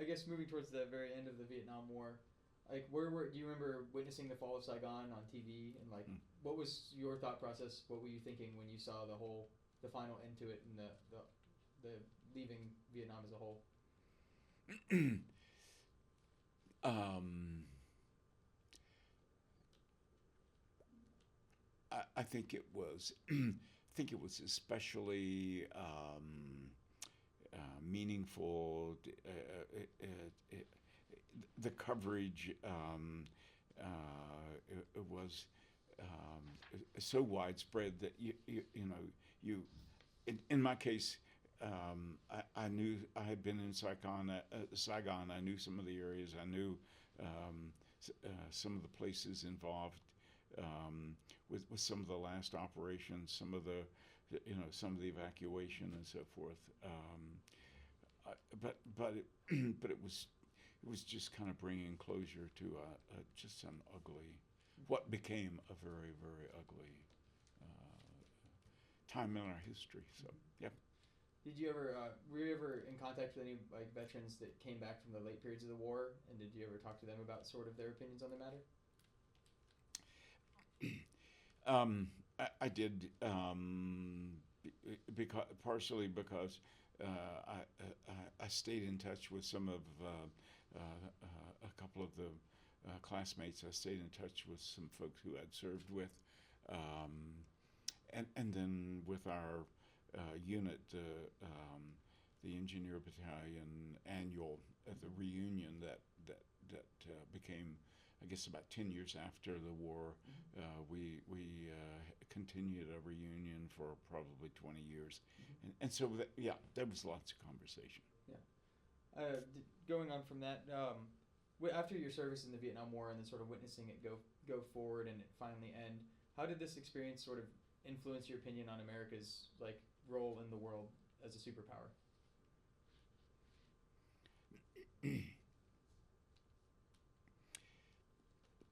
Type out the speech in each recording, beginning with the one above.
guess moving towards the very end of the Vietnam War, like do you remember witnessing the fall of Saigon on TV, and like what was your thought process? What were you thinking when you saw the final end to it, and the leaving Vietnam as a whole? um, I think it was I think it was especially meaningful. The coverage it was so widespread that you know you in my case I knew I had been in Saigon. Saigon. I knew some of the areas. I knew some of the places involved with some of the last operations, some of the some of the evacuation and so forth. But but it was just kind of bringing closure to just an ugly, what became a very ugly time in our history. So yeah. Did you ever were you ever in contact with any like veterans that came back from the late periods of the war, and did you ever talk to them about sort of their opinions on the matter? I did because partially because I stayed in touch with some of a couple of the classmates. I stayed in touch with some folks who I'd served with, and then with our unit, the engineer battalion annual at the reunion that became, I guess, about 10 years after the war. We continued a reunion for probably 20 years, and so yeah, there was lots of conversation. Yeah. Going on from that, after your service in the Vietnam War and then sort of witnessing it go forward and it finally end, how did this experience sort of influence your opinion on America's like role in the world as a superpower?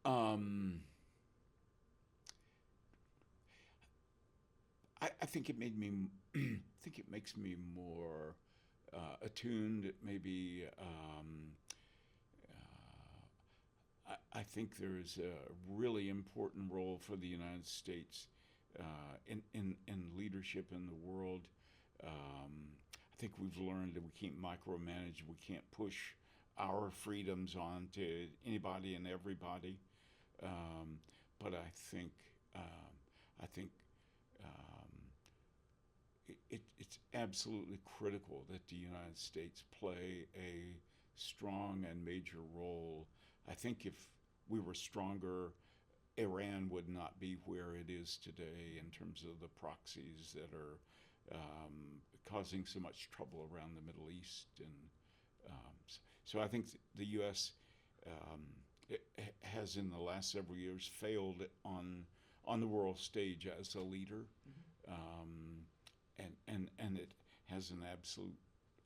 Um, I think it made me. I think it makes me more attuned. Maybe I think there's a really important role for the United States in leadership in the world. I think we've learned that we can't micromanage. We can't push our freedoms on to anybody and everybody. But I think um, it's absolutely critical that the United States play a strong and major role. I think if we were stronger, Iran would not be where it is today in terms of the proxies that are causing so much trouble around the Middle East. And so I think the U.S. Has in the last several years failed on the world stage as a leader, and it has an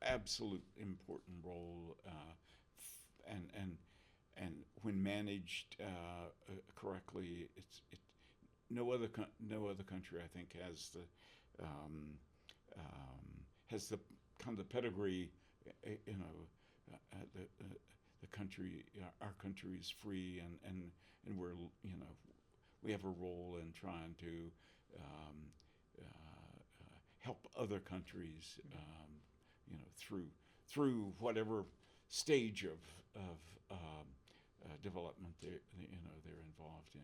absolute important role, and when managed correctly, no other country I think has the kind of pedigree, the country, our country is free, and we're we have a role in trying to help other countries, through whatever stage of development they're involved in.